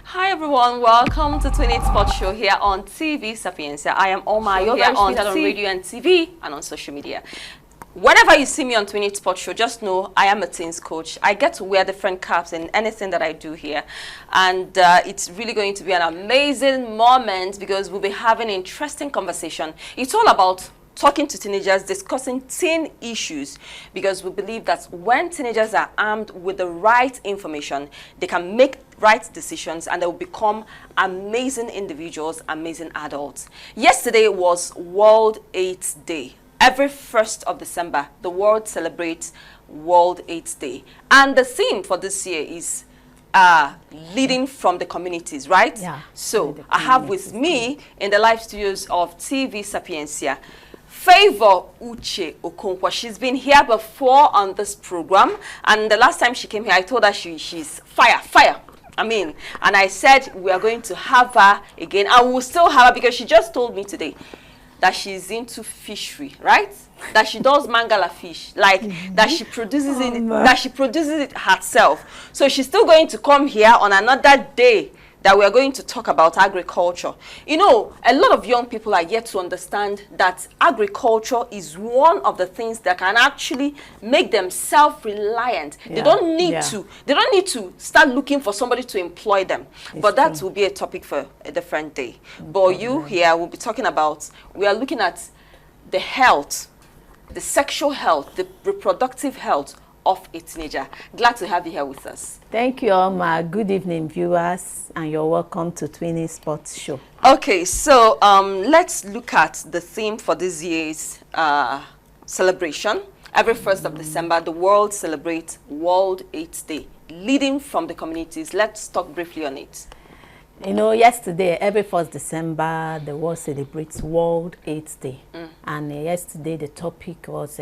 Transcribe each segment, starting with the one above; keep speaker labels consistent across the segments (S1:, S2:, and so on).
S1: Hi everyone, welcome to 28 Sports Show here on TV Sapienza. I am Oma, you're here on radio and TV and on social media. Whenever you see me on 28 Sports Show, just know I am a teens coach. I get to wear different caps in anything that I do here. And it's really going to be an amazing moment because we'll be having an interesting conversation. It's all about talking to teenagers, discussing teen issues, because we believe that when teenagers are armed with the right information, they can make right decisions and they will become amazing individuals, amazing adults. Yesterday was World AIDS Day. Every 1st of December, the world celebrates World AIDS Day. And the theme for this year is leading from the communities, right?
S2: Yeah.
S1: So I have with me in the live studios of TV Sapienza, Favor Uche Okonkwo. She's been here before on this program, and the last time she came here, I told her she's fire. And I said we are going to have her again, and we'll still have her because she just told me today that she's into fishery, right? That she does mangala fish, like that she produces it herself. So she's still going to come here on another day that we are going to talk about agriculture. You know, a lot of young people are yet to understand that agriculture is one of the things that can actually make them self-reliant.
S2: Yeah.
S1: They don't need to start looking for somebody to employ them. But that will be a topic for a different day. But you here will be talking about, we are looking at the health, the sexual health, the reproductive health of a teenager. Glad to have you here with us.
S2: Thank you, Alma. Good evening, viewers, and you're welcome to 20 Sports Show.
S1: Okay, so let's look at the theme for this year's celebration. Every 1st of December, the world celebrates World AIDS Day, leading from the communities. Let's talk briefly on it.
S2: You know, yesterday, every 1st December, the world celebrates World AIDS Day. And yesterday, the topic was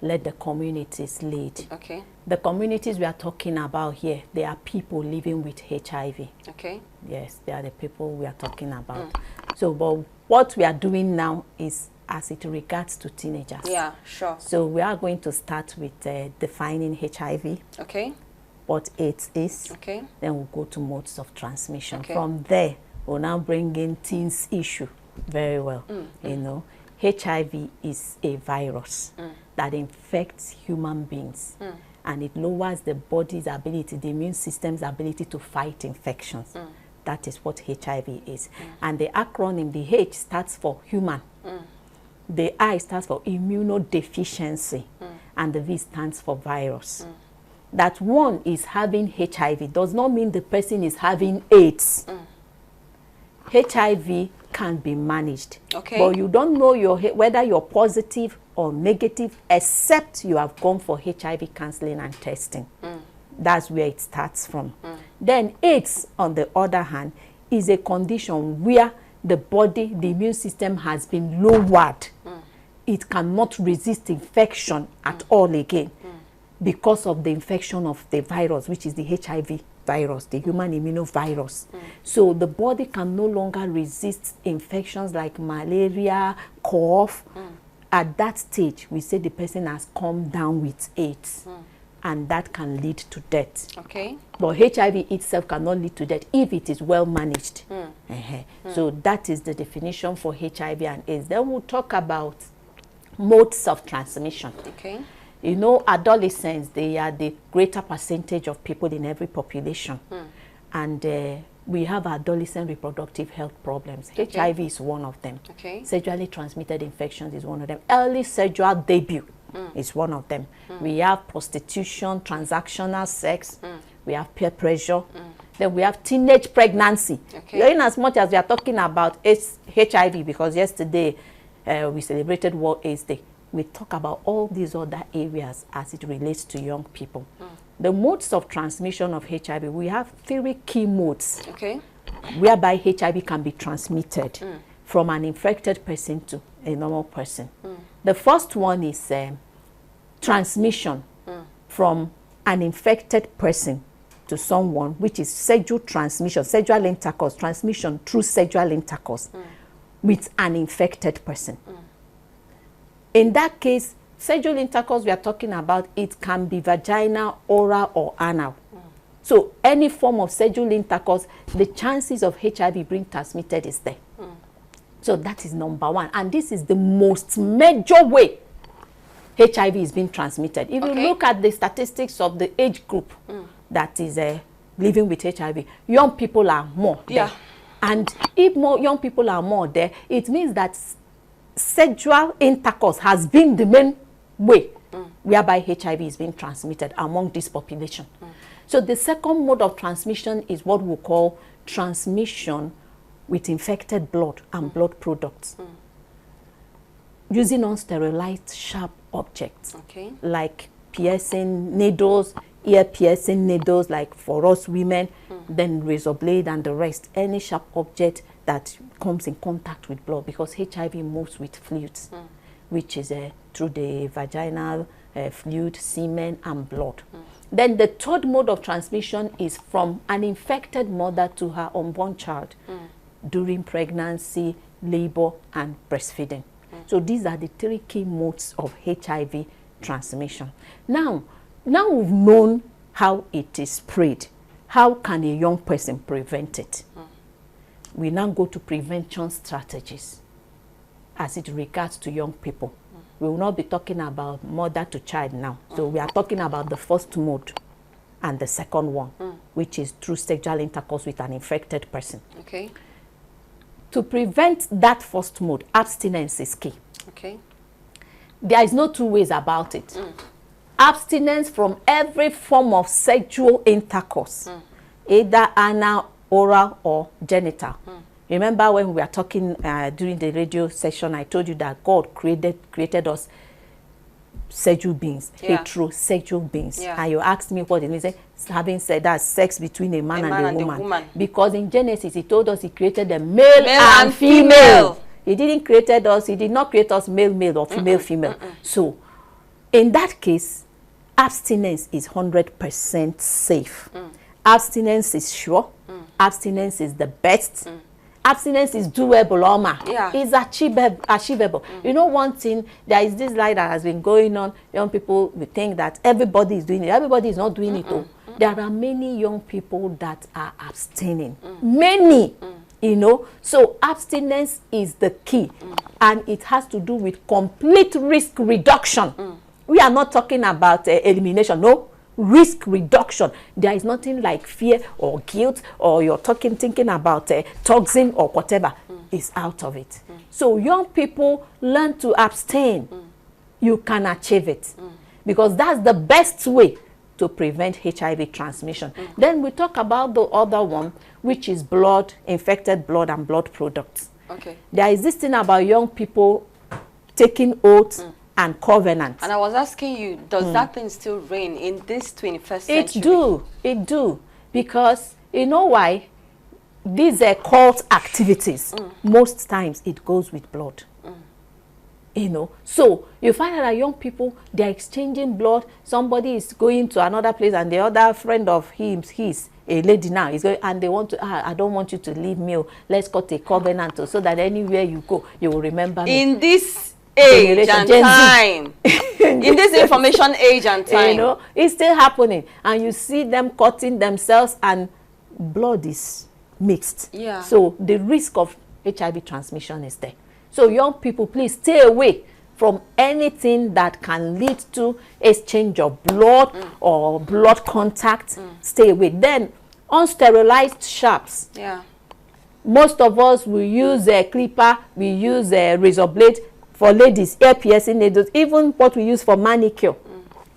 S2: let the communities lead.
S1: Okay.
S2: The communities we are talking about here, they are people living with HIV.
S1: Okay.
S2: Yes, they are the people we are talking about. So, but what we are doing now is as it regards to teenagers.
S1: Yeah, sure.
S2: So we are going to start with defining HIV,
S1: Okay.
S2: what AIDS is.
S1: Okay.
S2: Then we'll go to modes of transmission.
S1: Okay.
S2: From there, we'll now bring in teens issue very well. You know, HIV is a virus that infects human beings, and it lowers the body's ability, the immune system's ability to fight infections. That is what HIV is. And the acronym, the H stands for human, the I stands for immunodeficiency, and the V stands for virus. That one is having HIV does not mean the person is having AIDS. HIV can be managed,
S1: Okay.
S2: but you don't know whether you're positive or negative except you have gone for HIV counseling and testing. That's where it starts from. Then AIDS, on the other hand, is a condition where the body, the immune system has been lowered. It cannot resist infection at all again because of the infection of the virus, which is the HIV virus, the human immunovirus. So the body can no longer resist infections like malaria, cough. At that stage, we say the person has come down with AIDS, and that can lead to death.
S1: Okay.
S2: But HIV itself cannot lead to death if it is well managed. So that is the definition for HIV and AIDS. Then we'll talk about modes of transmission.
S1: Okay.
S2: You know, adolescents, they are the greater percentage of people in every population. And we have adolescent reproductive health problems.
S1: Okay.
S2: HIV is one of them.
S1: Okay.
S2: Sexually transmitted infections is one of them. Early sexual debut is one of them. We have prostitution, transactional sex. We have peer pressure. Then we have teenage pregnancy.
S1: Okay.
S2: In as much as we are talking about HIV, because yesterday we celebrated World AIDS Day, we talk about all these other areas as it relates to young people. The modes of transmission of HIV, we have 3 key modes.
S1: Okay.
S2: Whereby HIV can be transmitted from an infected person to a normal person. The first one is transmission from an infected person to someone, which is sexual transmission, sexual intercourse, transmission through sexual intercourse with an infected person. In that case, sexual intercourse we are talking about, it can be vaginal, oral, or anal. So any form of sexual intercourse, the chances of HIV being transmitted is there. So that is number one. And this is the most major way HIV is being transmitted. If you look at the statistics of the age group that is living with HIV, young people are more there. And if more young people are more there, it means that sexual intercourse has been the main way whereby HIV is being transmitted among this population. So the second mode of transmission is what we call transmission with infected blood and blood products. Using unsterilized sharp objects, like piercing needles, ear piercing needles, like for us women, then razor blade and the rest, any sharp object that comes in contact with blood, because HIV moves with fluids, which is through the vaginal fluid, semen, and blood. Then the third mode of transmission is from an infected mother to her unborn child during pregnancy, labor, and breastfeeding. So these are the three key modes of HIV transmission. Now we've known how it is spread. How can a young person prevent it? We now go to prevention strategies as it regards to young people. We will not be talking about mother to child now. So we are talking about the first mode and the second one, which is through sexual intercourse with an infected person. To prevent that first mode, abstinence is key. There is no two ways about it. Abstinence from every form of sexual intercourse, either anal, oral, or genital. Remember when we were talking during the radio session, I told you that God created us sexual beings, heterosexual beings. And you asked me what it means, having said that, sex between a man and a woman. Because in Genesis, he told us he created a male and female. He didn't create us, he did not create us male or female. So in that case, abstinence is 100% safe. Abstinence is sure. Abstinence is the best. Abstinence is doable, Oma. It's achievable. You know, one thing, there is this lie that has been going on. Young people will think that everybody is doing it. Everybody is not doing it. There are many young people that are abstaining. Many. You know, so abstinence is the key, and it has to do with complete risk reduction. We are not talking about elimination, no, risk reduction. There is nothing like fear or guilt, or you're thinking about toxin or whatever. Is out of it. So young people learn to abstain. You can achieve it, because that's the best way to prevent HIV transmission. Then we talk about the other one, which is blood, infected blood, and blood products. There is this thing about young people taking oaths and covenants. And
S1: I was asking you, does that thing still reign in this 21st century?
S2: It do, because you know why? These are cult activities. Most times it goes with blood. You know, so you find out that young people, they're exchanging blood. Somebody is going to another place, and the other friend of his a lady now is going, and they want to, I don't want you to leave me. Let's cut a covenant so that anywhere you go, you will remember me.
S1: In this age and time, in this information age and time,
S2: you know, it's still happening, and you see them cutting themselves, and blood is mixed. So the risk of HIV transmission is there. So young people, please stay away from anything that can lead to exchange of blood or blood contact. Stay away. Then unsterilized sharps. Most of us will use a clipper, we use a razor blade. For ladies, ear piercing needles, even what we use for manicure,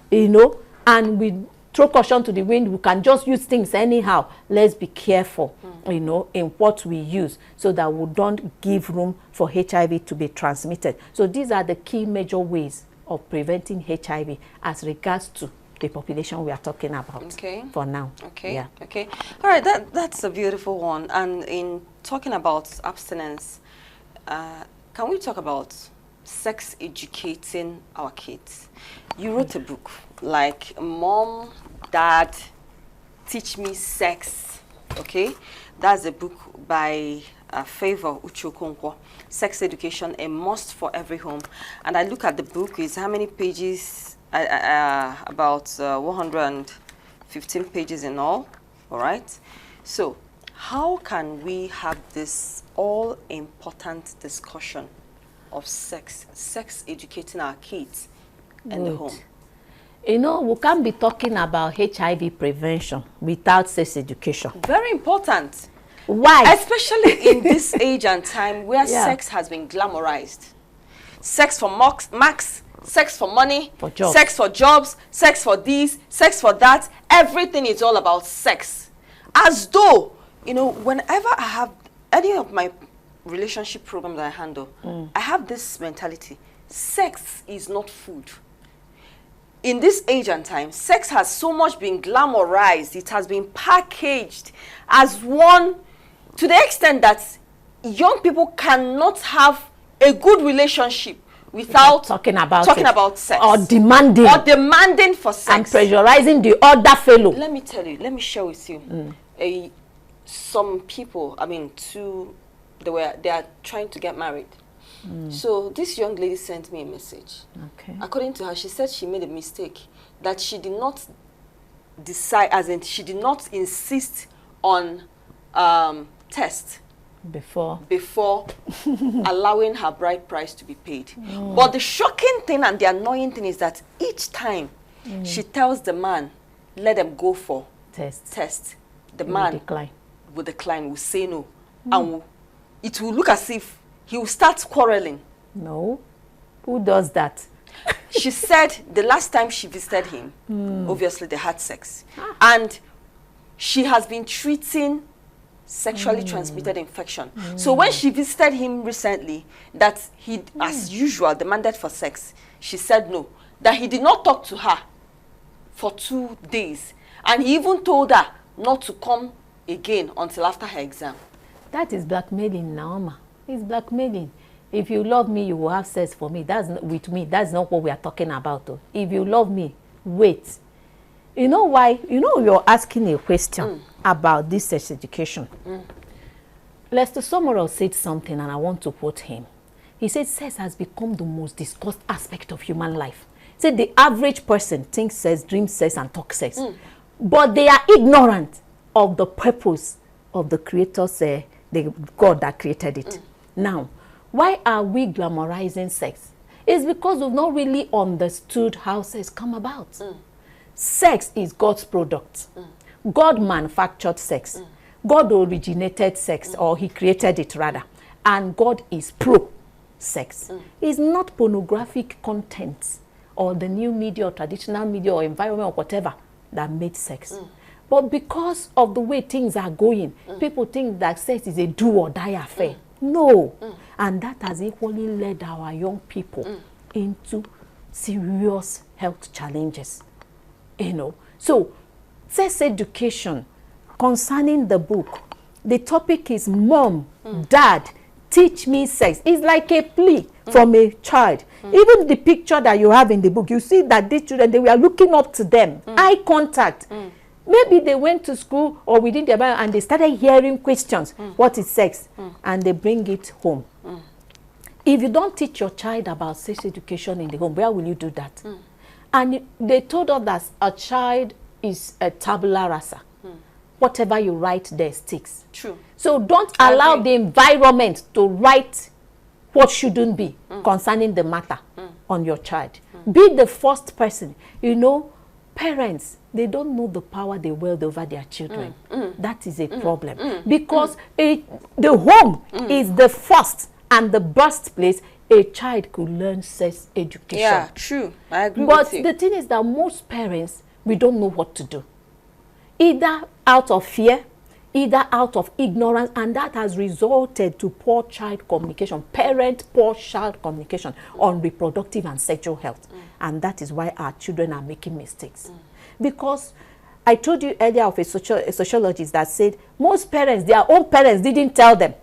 S2: you know, and we throw caution to the wind. We can just use things anyhow. Let's be careful, you know, in what we use, so that we don't give room for HIV to be transmitted. So these are the key major ways of preventing HIV as regards to the population we are talking about for now.
S1: All right, that's a beautiful one. And in talking about abstinence, can we talk about sex educating our kids? You wrote a book like Mom, Dad, Teach Me Sex. That's a book by Favor Uchokonkwo, Sex Education, a Must for Every Home. And I look at the book, it's how many pages? About 115 pages in all right? So, how can we have this all-important discussion of sex educating our kids in the home?
S2: You know, we can't be talking about HIV prevention without sex education.
S1: Very important.
S2: Why?
S1: Especially in this age and time where sex has been glamorized. Sex for max, sex for money, sex for jobs, sex for this, sex for that. Everything is all about sex. As though, you know, whenever I have any of my relationship programs that I handle, I have this mentality. Sex is not food. In this age and time, sex has so much been glamorized. It has been packaged as one, to the extent that young people cannot have a good relationship without talking about sex.
S2: Or demanding
S1: for sex.
S2: And pressurizing the other fellow.
S1: Let me tell you, let me share with you. Some people, I mean, they are trying to get married. So this young lady sent me a message.
S2: Okay.
S1: According to her, she said she made a mistake, that she did not decide, as in she did not insist on test
S2: before
S1: allowing her bride price to be paid. But the shocking thing and the annoying thing is that each time she tells the man, let them go for test, the man will decline, will say no, and it will look as if he will start quarreling.
S2: No. Who does that?
S1: She said the last time she visited him, obviously they had sex. And she has been treating sexually transmitted infection. So when she visited him recently, that he, as usual, demanded for sex, she said no. That he did not talk to her for 2 days. And he even told her not to come again until after her exam.
S2: That is blackmailing, Naoma. It's blackmailing. If you love me, you will have sex for me. That's not, with me. That's not what we are talking about, though. If you love me, wait. You know why? You know you're asking a question about this sex education. Lester Summerall said something, and I want to quote him. He said, sex has become the most discussed aspect of human life. He said the average person thinks sex, dreams sex, and talks sex. But they are ignorant of the purpose of the creator's, the God that created it. Now, why are we glamorizing sex? It's because we've not really understood how sex come about. Sex is God's product. God manufactured sex. God originated sex, or he created it rather. And God is pro-sex. It's not pornographic content or the new media or traditional media or environment or whatever that made sex. But because of the way things are going, people think that sex is a do or die affair. No. And that has equally led our young people into serious health challenges. You know. So, sex education concerning the book, the topic is Mom, Dad, teach me sex. It's like a plea from a child. Even the picture that you have in the book, you see that these children, they were looking up to them. Eye contact. Maybe they went to school or within their Bible and they started hearing questions. What is sex? And they bring it home. If you don't teach your child about sex education in the home, where will you do that? And they told us that a child is a tabula rasa. Whatever you write there sticks.
S1: True.
S2: So don't allow the environment to write what shouldn't be concerning the matter on your child. Be the first person. You know, parents, they don't know the power they wield over their children. That is a problem. Because the home is the first and the birthplace a child could learn sex education.
S1: Yeah, true. I agree with you.
S2: But the thing is that most parents, we don't know what to do. Either out of fear, either out of ignorance, and that has resulted to poor child communication, poor child communication on reproductive and sexual health. And that is why our children are making mistakes. Because I told you earlier of a sociologist that said most parents, their own parents didn't tell them.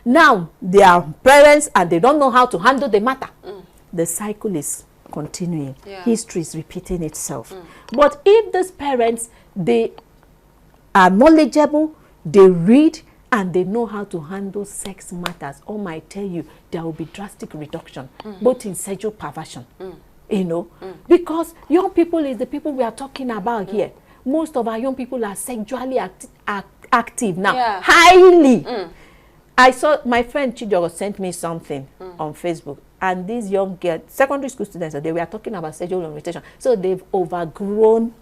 S2: Now they are parents and they don't know how to handle the matter. The cycle is continuing. History is repeating itself. But if these parents, they are knowledgeable, they read, and they know how to handle sex matters, I tell you, there will be drastic reduction, both in sexual perversion, you know, because young people is the people we are talking about here. Most of our young people are sexually active now, highly. I saw my friend Chijogo sent me something on Facebook, and these young girls, secondary school students, they were talking about sexual orientation. So they've overgrown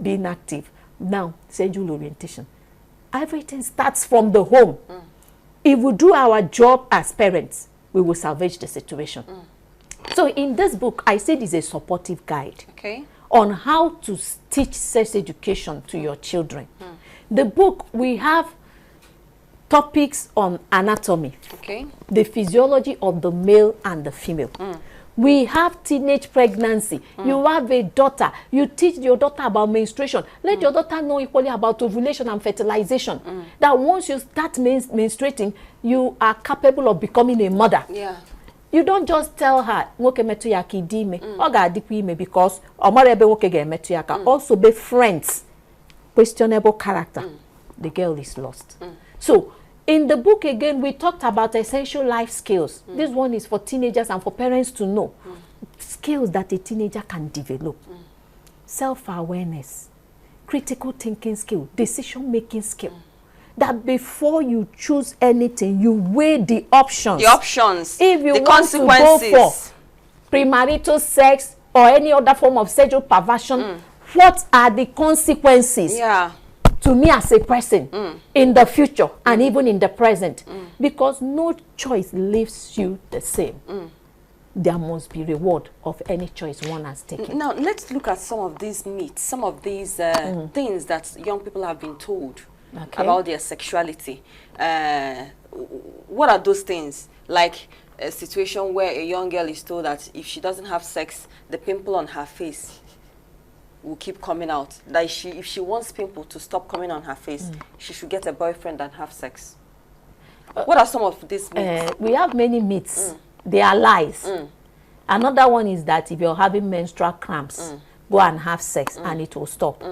S2: being active. Now, sexual orientation. Everything starts from the home. If we do our job as parents, we will salvage the situation. So in this book, I said it's a supportive guide on how to teach sex education to your children. The book, we have topics on anatomy, the physiology of the male and the female. We have teenage pregnancy. You have a daughter. You teach your daughter about menstruation. Let your daughter know equally about ovulation and fertilization. That once you start menstruating, you are capable of becoming a mother. You don't just tell her, because also be friends. Questionable character. The girl is lost. So, in the book, again, we talked about essential life skills. This one is for teenagers and for parents to know. Skills that a teenager can develop. Self-awareness, critical thinking skill, decision-making skill. That before you choose anything, you weigh the options.
S1: The options,
S2: if you
S1: the
S2: want
S1: consequences.
S2: To go for premarital sex or any other form of sexual perversion, what are the consequences? To me as a person in the future and even in the present, because no choice leaves you the same. There must be reward of any choice one has taken.
S1: Now let's look at some of these myths, some of these things that young people have been told about their sexuality. What are those things? Like a situation where a young girl is told that if she doesn't have sex, the pimple on her face will keep coming out. That if she wants pimple to stop coming on her face, she should get a boyfriend and have sex. What are some of these myths?
S2: We have many myths. They are lies. Another one is that if you're having menstrual cramps, go and have sex and it will stop.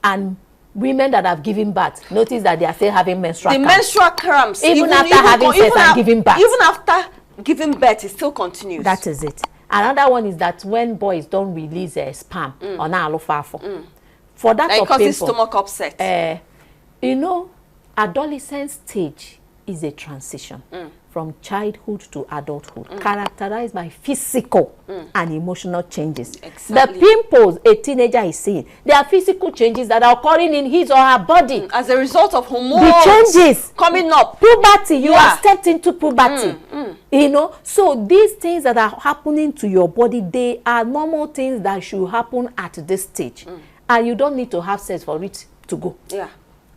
S2: And women that have given birth, notice that they are still having menstrual cramps.
S1: The menstrual cramps,
S2: even after having sex and giving birth.
S1: Even after giving birth, it still continues.
S2: That is it. Another one is that when boys don't release sperm on alofafo, for that
S1: it causes stomach upset.
S2: You know, adolescent stage is a transition from childhood to adulthood, characterized by physical and emotional changes. The pimples a teenager is seeing, there are physical changes that are occurring in his or her body
S1: as a result of hormones.
S2: The changes
S1: coming up.
S2: Puberty, you have stepped into puberty. You know, so these things that are happening to your body, they are normal things that should happen at this stage. And you don't need to have sex for it to go.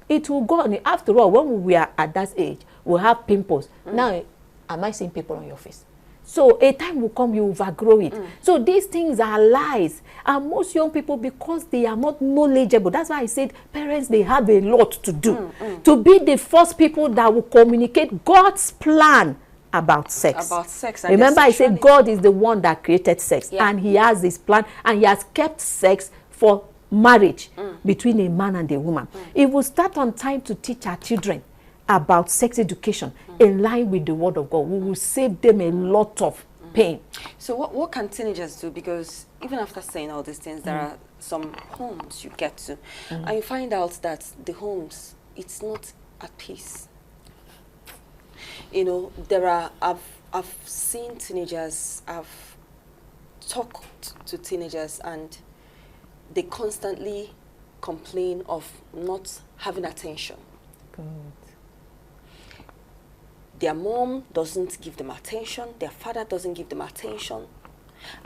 S2: It will go on. After all, when we are at that age, we'll have pimples. Now, am I seeing people on your face? So a time will come, you overgrow it. So these things are lies. And most young people, because they are not knowledgeable, that's why I said parents, they have a lot to do. To be the first people that will communicate God's plan about sex. Remember, I said God is the one that created sex. And he has this plan, and he has kept sex for marriage between a man and a woman. If we start on time to teach our children about sex education in line with the word of God, we will save them a lot of pain.
S1: So what can teenagers do? Because even after saying all these things, there are some homes you get to, and you find out that the homes, it's not at peace. You know, there are, I've seen teenagers, I've talked to teenagers, and they constantly complain of not having attention. Their mom doesn't give them attention, their father doesn't give them attention,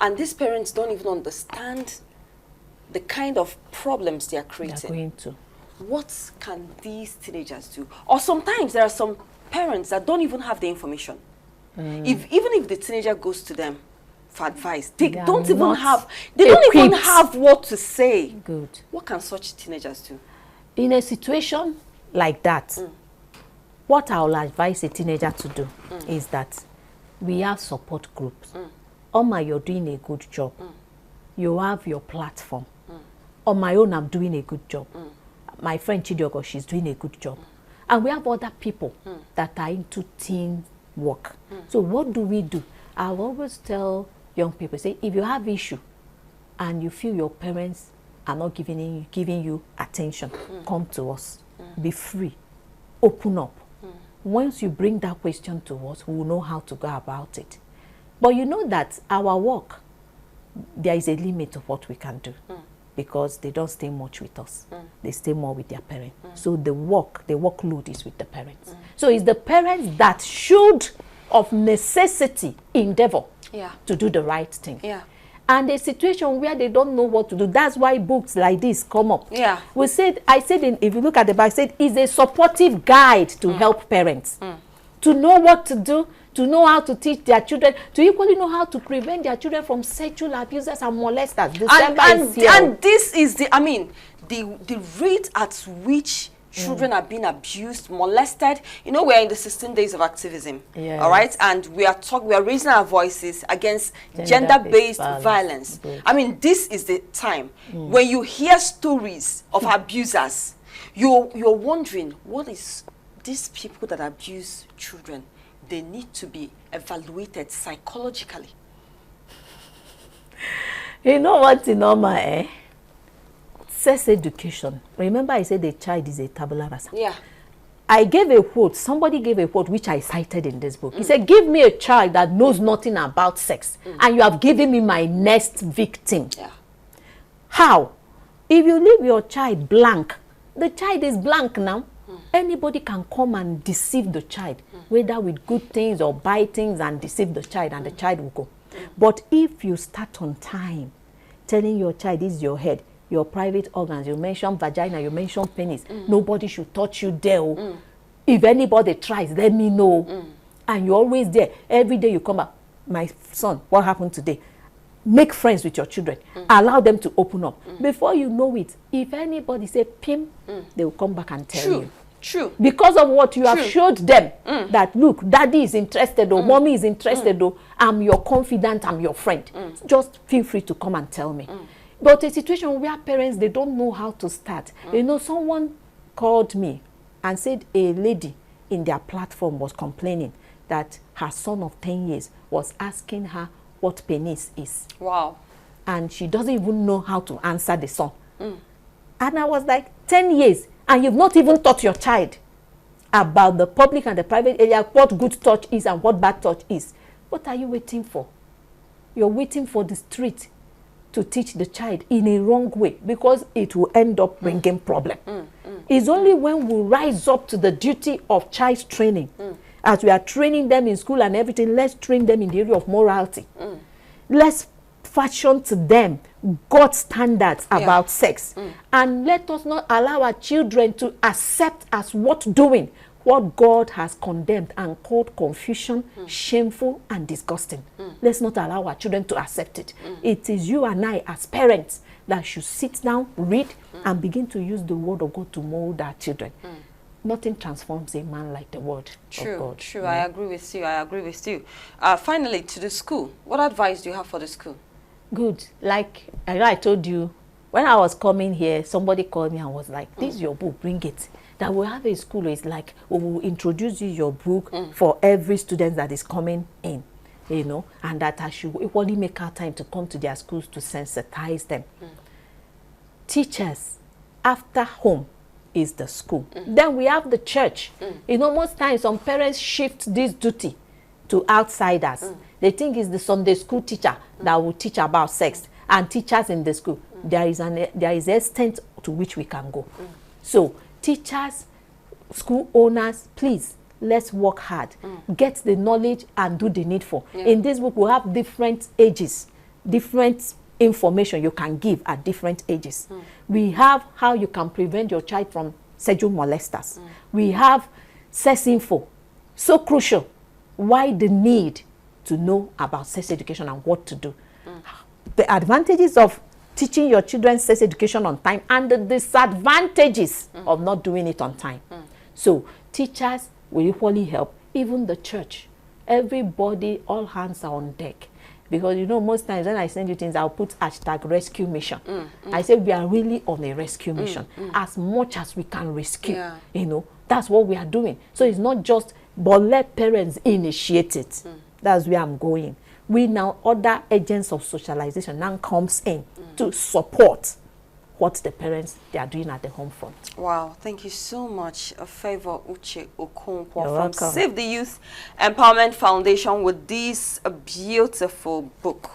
S1: and these parents don't even understand the kind of problems they are creating. What can these teenagers do? Or sometimes there are some parents that don't even have the information. Even if the teenager goes to them for advice, they don't even have what to say. What can such teenagers do?
S2: In a situation like that, what I will advise a teenager to do is that we have support groups. Oma, you're doing a good job. You have your platform. On my own, I'm doing a good job. My friend Chidiogo, she's doing a good job. And we have other people that are into team work. So what do? I always tell young people, say, if you have issue and you feel your parents are not giving you attention, come to us. Be free. Open up. Once you bring that question to us, we will know how to go about it. But you know that our work, there is a limit of what we can do. Because they don't stay much with us. They stay more with their parents. So the workload is with the parents. So it's the parents that should, of necessity, endeavor to do the right thing. And a situation where they don't know what to do, that's why books like this come up. I said, if you look at the back, I said, it's a supportive guide to help parents to know what to do, to know how to teach their children, to equally know how to prevent their children from sexual abusers and molesters.
S1: And this is the rate at which children are being abused, molested. You know, we're in the 16 days of activism, all right? And we are raising our voices against gender-based violence. I mean, this is the time when you hear stories of abusers, you're wondering, what is these people that abuse children? They need to be evaluated psychologically.
S2: You know what, Norma, Sex education. Remember I said a child is a tabula rasa. I gave a quote, somebody gave a quote which I cited in this book. He said, give me a child that knows nothing about sex and you have given me my next victim. How? If you leave your child blank, the child is blank now. Anybody can come and deceive the child, whether with good things or bad things, and deceive the child, and the child will go. But if you start on time, telling your child, this is your head, your private organs, you mention vagina, you mention penis, nobody should touch you there. If anybody tries, let me know. And you're always there. Every day you come back, my son, what happened today? Make friends with your children. Allow them to open up. Before you know it, if anybody say pim, they will come back and tell you.
S1: True.
S2: Because of what you have showed them, that look, daddy is interested, or mommy is interested, or I'm your confidant, I'm your friend. Just feel free to come and tell me. But a situation where parents, they don't know how to start. You know, someone called me and said a lady in their platform was complaining that her son of 10 years was asking her what penis is.
S1: Wow.
S2: And she doesn't even know how to answer the son. And I was like, 10 years, and you've not even taught your child about the public and the private area, what good touch is and what bad touch is. What are you waiting for? You're waiting for the street to teach the child in a wrong way, because it will end up bringing problem. It's only when we rise up to the duty of child training, as we are training them in school and everything, let's train them in the area of morality. Let's fashion to them God's standards about sex. And let us not allow our children to accept as doing what God has condemned and called confusion, shameful, and disgusting. Let's not allow our children to accept it. It is you and I as parents that should sit down, read, and begin to use the word of God to mold our children. Nothing transforms a man like the word of God.
S1: True. I agree with you. I agree with you. Finally, to the school. What advice do you have for the school?
S2: Good. Like I told you, when I was coming here, somebody called me and was like, this is your book, bring it. That we'll have a school. It's like, we will introduce you your book for every student that is coming in, you know, and that I should equally make our time to come to their schools to sensitize them. Teachers, after home is the school. Then we have the church. You know, most times some parents shift this duty to outsiders. They think it's the Sunday school teacher that will teach about sex, and teachers in the school. There is an extent to which we can go. So teachers, school owners, please, let's work hard. Get the knowledge and do the needful. In this book, we have different ages, different information you can give at different ages. We have how you can prevent your child from sexual molesters. We have sex info, so crucial. Why the need to know about sex education and what to do. The advantages of teaching your children sex education on time and the disadvantages of not doing it on time. So teachers will equally help, even the church. Everybody, all hands are on deck. Because, you know, most times when I send you things, I'll put #rescue mission. I say we are really on a rescue mission. As much as we can rescue, you know, That's what we are doing. So it's not just, but let parents initiate it. That's where I'm going. We now, other agents of socialization now comes in to support what the parents, they are doing at the home front.
S1: Wow, thank you so much, Favor Uche Okonkwo from
S2: welcome.
S1: Save the Youth Empowerment Foundation with this beautiful book.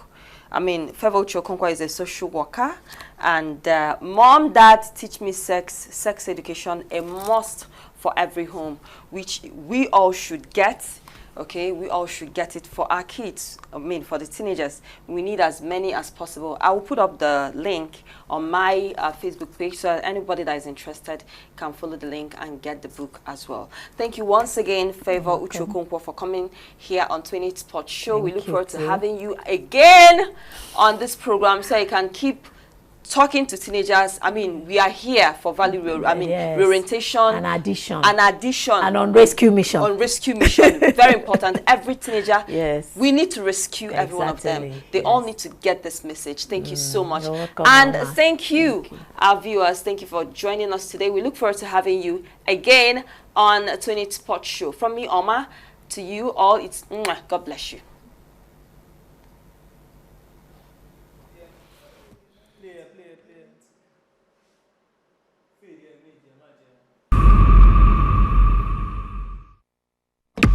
S1: I mean, Favor Uche Okonkwo is a social worker, and Mom, Dad, Teach Me Sex Education, a must for every home, which we all should get. Okay, we all should get it for our kids. I mean, for the teenagers, we need as many as possible. I will put up the link on my Facebook page so that anybody that is interested can follow the link and get the book as well. Thank you once again, Favor Uche Okonkwo, for coming here on 28 Sports Show. We look forward to having you again on this program so you can keep talking to teenagers. I mean, we are here for value, reorientation,
S2: an addition,
S1: and
S2: on rescue mission.
S1: On rescue mission, very important. Every teenager,
S2: yes,
S1: we need to rescue every one of them. They all need to get this message. Thank you so much,
S2: you're welcome,
S1: and
S2: Mama.
S1: thank you, our viewers. Thank you for joining us today. We look forward to having you again on 28 Sports Show. From me, Oma, to you all, it's mwah. God bless you.
S3: Play it.